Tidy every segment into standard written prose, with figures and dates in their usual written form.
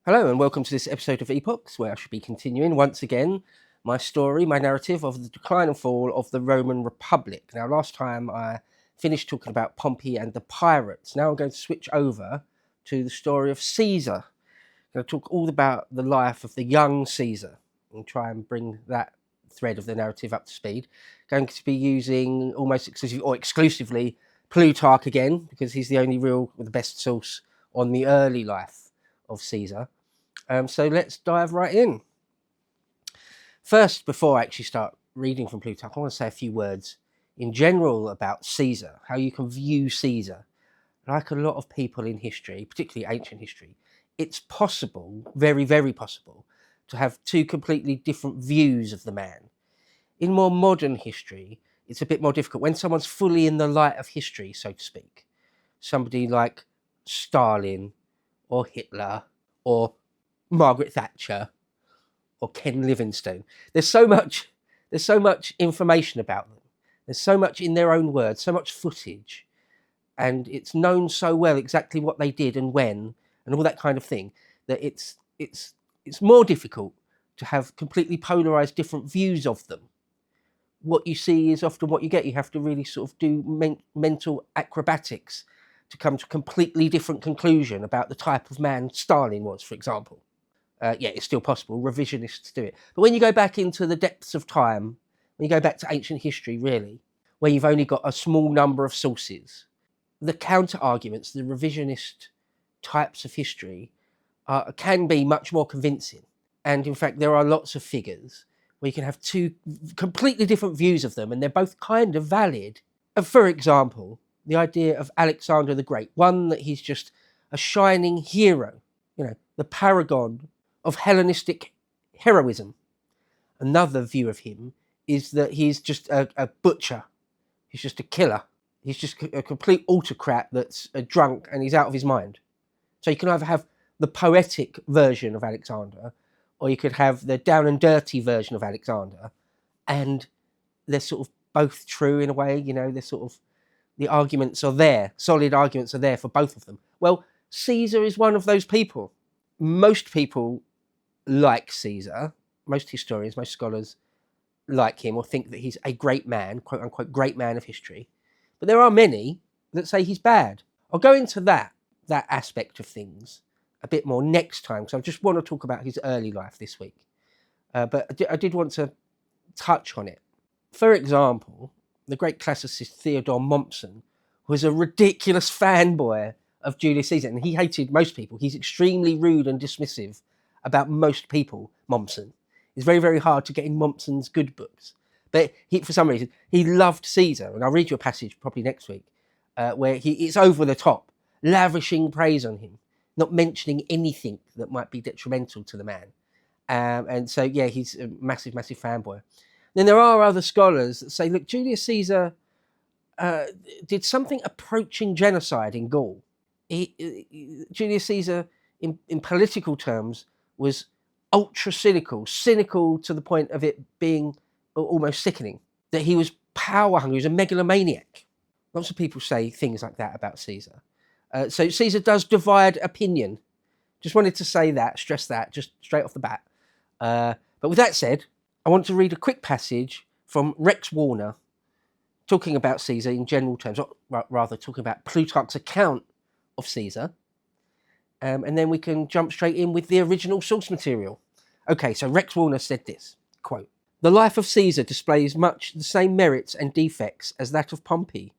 Hello and welcome to this episode of Epochs, where I should be continuing once again my story, my narrative of the decline and fall of the Roman Republic. Now, last time I finished talking about Pompey and the pirates. Now I'm going to switch over to the story of Caesar. I'm going to talk all about the life of the young Caesar and try and bring that thread of the narrative up to speed. Going to be using almost exclusively Plutarch again, because he's the only real, the best source on the early life of Caesar. So let's dive right in. First, before I actually start reading from Plutarch, I want to say a few words in general about Caesar, how you can view Caesar. Like a lot of people in history, particularly ancient history, it's possible, very, very possible, to have two completely different views of the man. In more modern history, it's a bit more difficult. When someone's fully in the light of history, so to speak, somebody like Stalin or Hitler or Margaret Thatcher or Ken Livingstone. There's so much information about them. There's so much in their own words, so much footage, and it's known so well exactly what they did and when and all that kind of thing, that it's more difficult to have completely polarized different views of them. What you see is often what you get. You have to really sort of do mental acrobatics to come to a completely different conclusion about the type of man Stalin was, for example. It's still possible. Revisionists do it. But when you go back into the depths of time, when you go back to ancient history, really, where you've only got a small number of sources, the counter-arguments, the revisionist types of history can be much more convincing. And in fact, there are lots of figures where you can have two completely different views of them, and they're both kind of valid. For example, the idea of Alexander the Great, one that he's just a shining hero, the paragon of Hellenistic heroism. Another view of him is that he's just a butcher. He's just a killer. He's just a complete autocrat that's a drunk and he's out of his mind. So you can either have the poetic version of Alexander, or you could have the down and dirty version of Alexander, and they're sort of both true in a way. They're sort of, the arguments are there, solid arguments are there for both of them. Well, Caesar is one of those people. Most people like Caesar, most historians, most scholars like him or think that he's a great man, quote unquote, great man of history. But there are many that say he's bad. I'll go into that aspect of things a bit more next time, because I just want to talk about his early life this week. But I did want to touch on it. For example, the great classicist Theodore Mommsen was a ridiculous fanboy of Julius Caesar, and he hated most people. He's extremely rude and dismissive about most people, Mommsen. It's very, very hard to get in Mommsen's good books. But for some reason, he loved Caesar. And I'll read you a passage probably next week where it's over the top, lavishing praise on him, not mentioning anything that might be detrimental to the man. And so, he's a massive, massive fanboy. Then there are other scholars that say, look, Julius Caesar did something approaching genocide in Gaul. Julius Caesar, in political terms, was ultra cynical to the point of it being almost sickening. That he was power hungry, he was a megalomaniac. Lots of people say things like that about Caesar. So Caesar does divide opinion. Just wanted to say that, stress that, just straight off the bat. But with that said, I want to read a quick passage from Rex Warner talking about Caesar in general terms, or rather talking about Plutarch's account of Caesar. And then we can jump straight in with the original source material. Okay, so Rex Warner said this, quote, "The life of Caesar displays much the same merits and defects as that of Pompey.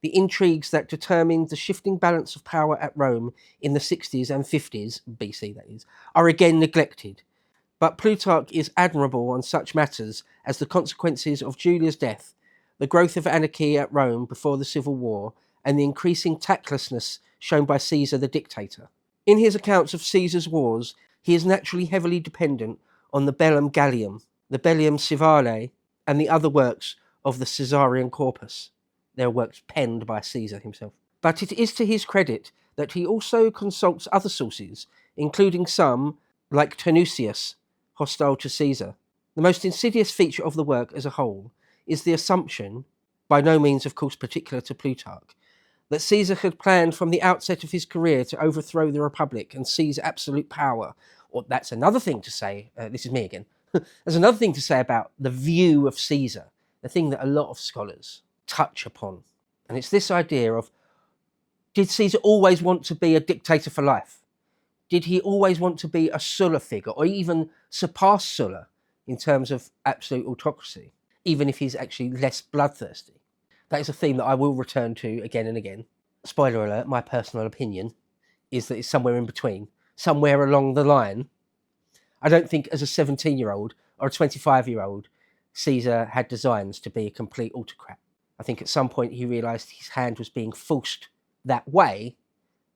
The intrigues that determined the shifting balance of power at Rome in the 60s and 50s, BC that is, are again neglected. But Plutarch is admirable on such matters as the consequences of Julia's death, the growth of anarchy at Rome before the Civil War, and the increasing tactlessness shown by Caesar the dictator. In his accounts of Caesar's wars, he is naturally heavily dependent on the Bellum Gallium, the Bellium Civale, and the other works of the Caesarian corpus. Their works penned by Caesar himself. But it is to his credit that he also consults other sources, including some, like Tenucius, hostile to Caesar. The most insidious feature of the work as a whole is the assumption, by no means of course particular to Plutarch, that Caesar had planned from the outset of his career to overthrow the Republic and seize absolute power. Or that's another thing to say, this is me again, there's another thing to say about the view of Caesar, the thing that a lot of scholars touch upon. And it's this idea of, did Caesar always want to be a dictator for life? Did he always want to be a Sulla figure, or even surpass Sulla in terms of absolute autocracy, even if he's actually less bloodthirsty? That is a theme that I will return to again and again. Spoiler alert, my personal opinion is that it's somewhere in between, somewhere along the line. I don't think as a 17-year-old or a 25-year-old, Caesar had designs to be a complete autocrat. I think at some point he realised his hand was being forced that way,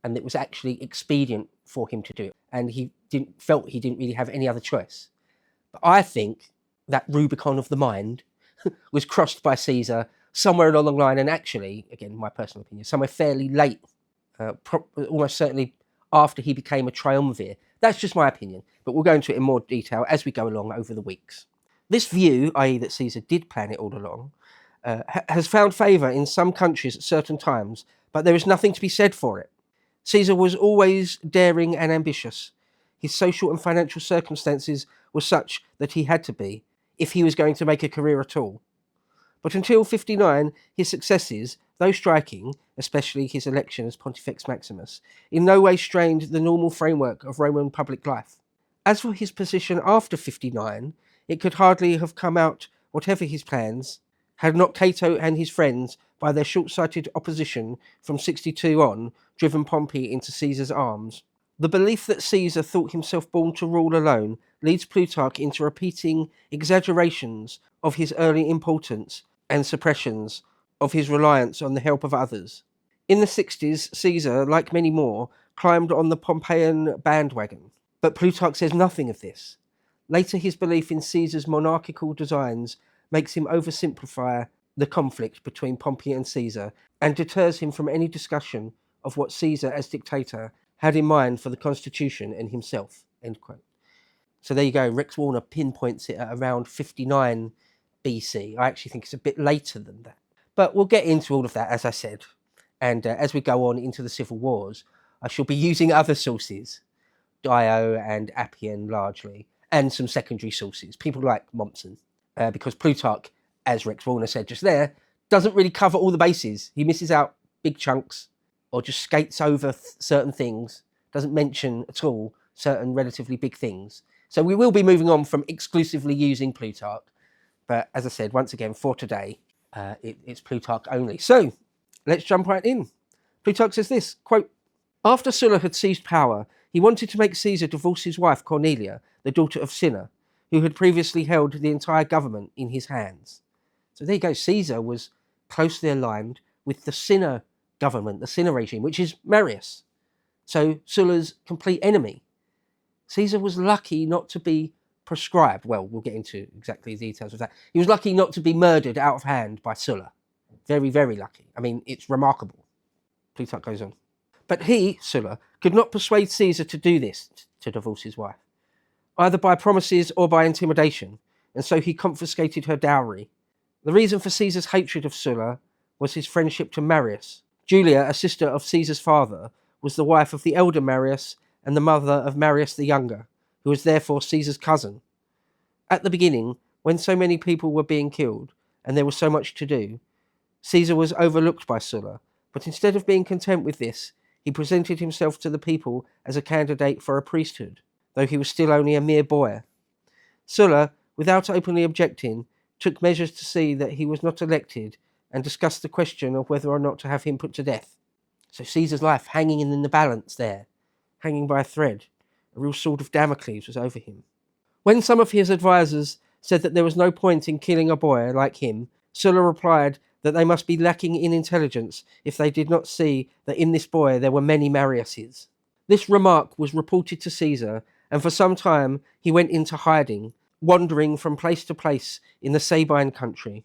and it was actually expedient for him to do it. And he felt he didn't really have any other choice. But I think that Rubicon of the mind was crossed by Caesar somewhere along the line, and actually, again, my personal opinion, somewhere fairly late, almost certainly after he became a triumvir. That's just my opinion, but we'll go into it in more detail as we go along over the weeks. This view, i.e. that Caesar did plan it all along, has found favour in some countries at certain times, but there is nothing to be said for it. Caesar was always daring and ambitious. His social and financial circumstances were such that he had to be, if he was going to make a career at all. But until 59, his successes, though striking, especially his election as Pontifex Maximus, in no way strained the normal framework of Roman public life. As for his position after 59, it could hardly have come out, whatever his plans, had not Cato and his friends, by their short-sighted opposition from 62 on, driven Pompey into Caesar's arms. The belief that Caesar thought himself born to rule alone leads Plutarch into repeating exaggerations of his early importance and suppressions of his reliance on the help of others. In the 60s, Caesar, like many more, climbed on the Pompeian bandwagon, but Plutarch says nothing of this. Later, his belief in Caesar's monarchical designs makes him oversimplify the conflict between Pompey and Caesar and deters him from any discussion of what Caesar, as dictator, had in mind for the constitution and himself. End quote. So there you go. Rex Warner pinpoints it at around 59 BC. I actually think it's a bit later than that. But we'll get into all of that, as I said. And as we go on into the civil wars, I shall be using other sources, Dio and Appian largely, and some secondary sources, people like Mommsen, because Plutarch, as Rex Warner said just there, doesn't really cover all the bases. He misses out big chunks or just skates over certain things, doesn't mention at all certain relatively big things. So we will be moving on from exclusively using Plutarch. But as I said, once again, for today, it's Plutarch only. So let's jump right in. Plutarch says this, quote, "After Sulla had seized power, he wanted to make Caesar divorce his wife Cornelia, the daughter of Cinna, who had previously held the entire government in his hands." So there you go. Caesar was closely aligned with the Cinna government, the Cinna regime, which is Marius. So Sulla's complete enemy. Caesar was lucky not to be proscribed. Well, we'll get into exactly the details of that. He was lucky not to be murdered out of hand by Sulla. Very, very lucky. I mean, it's remarkable. Plutarch goes on. But he, Sulla, could not persuade Caesar to do this, to divorce his wife, either by promises or by intimidation, and so he confiscated her dowry. The reason for Caesar's hatred of Sulla was his friendship to Marius. Julia, a sister of Caesar's father, was the wife of the elder Marius and the mother of Marius the younger, who was therefore Caesar's cousin. At the beginning, when so many people were being killed, and there was so much to do, Caesar was overlooked by Sulla, but instead of being content with this, he presented himself to the people as a candidate for a priesthood, though he was still only a mere boy. Sulla, without openly objecting, took measures to see that he was not elected and discussed the question of whether or not to have him put to death. So Caesar's life hanging in the balance there, hanging by a thread. A real sword of Damocles was over him. When some of his advisers said that there was no point in killing a boy like him, Sulla replied that they must be lacking in intelligence if they did not see that in this boy there were many Mariuses. This remark was reported to Caesar, and for some time he went into hiding, wandering from place to place in the Sabine country.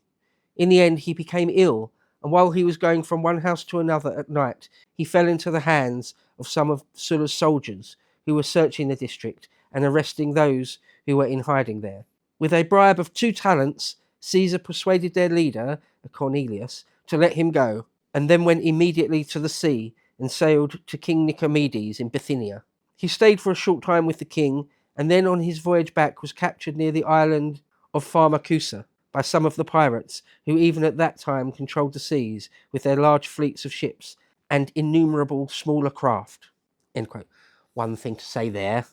In the end, he became ill, and while he was going from one house to another at night, he fell into the hands of some of Sulla's soldiers who were searching the district and arresting those who were in hiding there. With a bribe of 2 talents, Caesar persuaded their leader, Cornelius, to let him go. and then went immediately to the sea and sailed to King Nicomedes in Bithynia. He stayed for a short time with the king, and then on his voyage back was captured near the island of Pharmacusa by some of the pirates, who even at that time controlled the seas with their large fleets of ships and innumerable smaller craft. End quote. One thing to say there,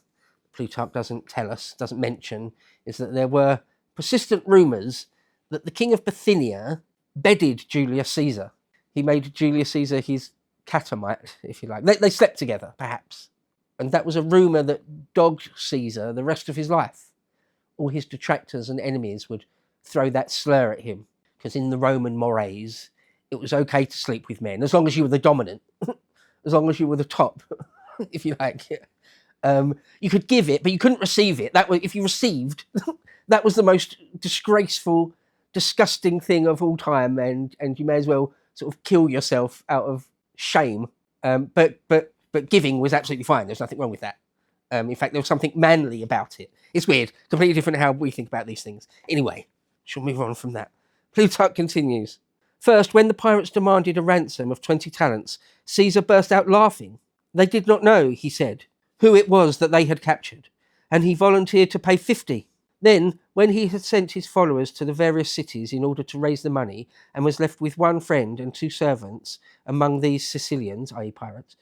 Plutarch doesn't tell us, doesn't mention, is that there were persistent rumours that the king of Bithynia bedded Julius Caesar. He made Julius Caesar his catamite, if you like. They slept together, perhaps. And that was a rumour that dogged Caesar the rest of his life. All his detractors and enemies would throw that slur at him, because in the Roman mores, it was okay to sleep with men, as long as you were the dominant, as long as you were the top, if you like. You could give it, but you couldn't receive it. That was, if you received, that was the most disgraceful, disgusting thing of all time, and you may as well sort of kill yourself out of shame. But giving was absolutely fine. There's nothing wrong with that. In fact, there was something manly about it. It's weird, completely different to how we think about these things. Anyway, shall move on from that. Plutarch continues. First, when the pirates demanded a ransom of 20 talents, Caesar burst out laughing. They did not know, he said, who it was that they had captured, and he volunteered to pay 50. Then, when he had sent his followers to the various cities in order to raise the money, and was left with one friend and 2 servants among these Sicilians, i.e. pirates,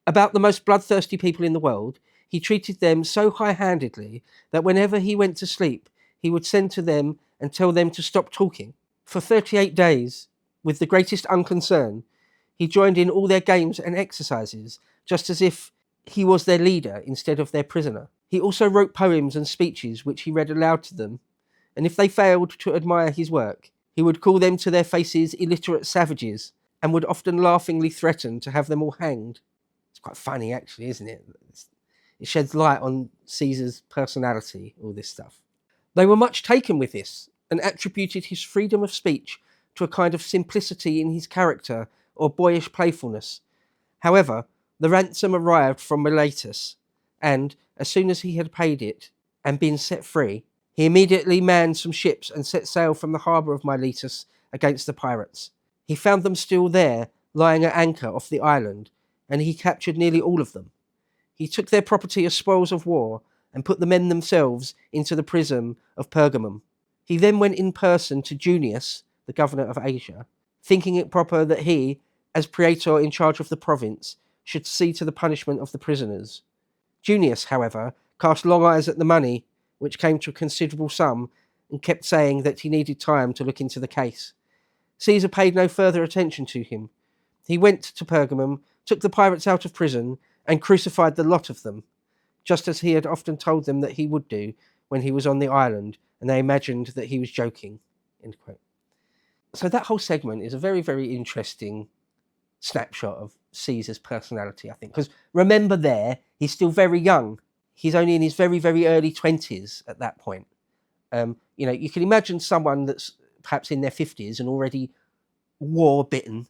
about the most bloodthirsty people in the world, he treated them so high-handedly that whenever he went to sleep, he would send to them and tell them to stop talking. For 38 days, with the greatest unconcern, he joined in all their games and exercises, just as if he was their leader instead of their prisoner. He also wrote poems and speeches which he read aloud to them, and if they failed to admire his work, he would call them to their faces illiterate savages, and would often laughingly threaten to have them all hanged. It's quite funny, actually, isn't it? It sheds light on Caesar's personality, all this stuff. They were much taken with this, and attributed his freedom of speech to a kind of simplicity in his character or boyish playfulness. However, the ransom arrived from Miletus, and, as soon as he had paid it and been set free, he immediately manned some ships and set sail from the harbour of Miletus against the pirates. He found them still there, lying at anchor off the island, and he captured nearly all of them. He took their property as spoils of war, and put the men themselves into the prison of Pergamum. He then went in person to Junius, the governor of Asia, thinking it proper that he, as praetor in charge of the province, should see to the punishment of the prisoners. Junius, however, cast long eyes at the money, which came to a considerable sum, and kept saying that he needed time to look into the case. Caesar paid no further attention to him. He went to Pergamum, took the pirates out of prison, and crucified the lot of them, just as he had often told them that he would do when he was on the island, and they imagined that he was joking. End quote. So that whole segment is a very, very interesting snapshot of Caesar's personality, I think. Because remember there, he's still very young. He's only in his very, very early 20s at that point. You can imagine someone that's perhaps in their 50s and already war-bitten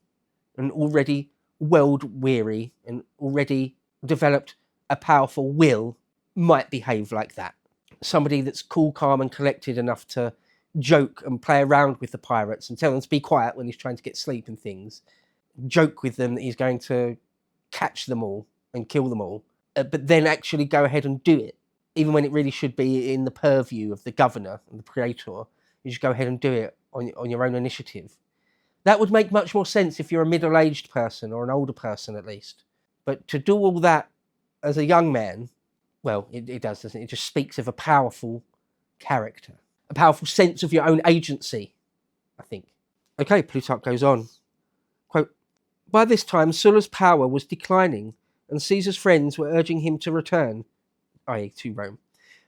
and already world-weary and already developed a powerful will might behave like that. Somebody that's cool, calm and collected enough to joke and play around with the pirates and tell them to be quiet when he's trying to get sleep and things. Joke with them that he's going to catch them all and kill them all, but then actually go ahead and do it, even when it really should be in the purview of the governor and the praetor. You just go ahead and do it on your own initiative. That would make much more sense if you're a middle-aged person or an older person at least. But to do all that as a young man, well, it does, doesn't it? It just speaks of a powerful character, a powerful sense of your own agency, I think. Okay, Plutarch goes on. Quote, by this time, Sulla's power was declining, and Caesar's friends were urging him to return, i.e. to Rome.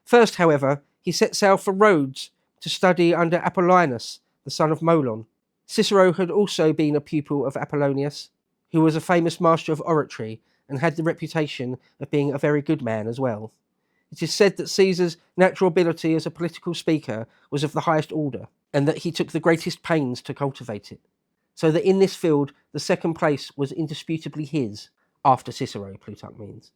First, however, he set sail for Rhodes to study under Apollonius, the son of Molon. Cicero had also been a pupil of Apollonius, who was a famous master of oratory and had the reputation of being a very good man as well. It is said that Caesar's natural ability as a political speaker was of the highest order, and that he took the greatest pains to cultivate it, so that in this field the second place was indisputably his, after Cicero, Plutarch means.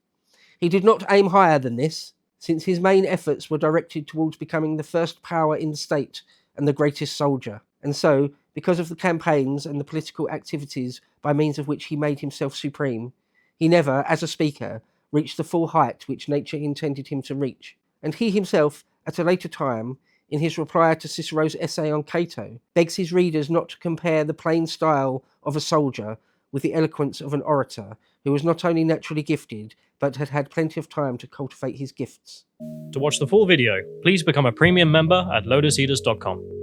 He did not aim higher than this, since his main efforts were directed towards becoming the first power in the state and the greatest soldier, and so, because of the campaigns and the political activities by by means of which he made himself supreme. He never, as a speaker, reached the full height which nature intended him to reach. And he himself, at a later time, in his reply to Cicero's essay on Cato, begs his readers not to compare the plain style of a soldier with the eloquence of an orator who was not only naturally gifted, but had had plenty of time to cultivate his gifts. To watch the full video, please become a premium member at lotuseaters.com.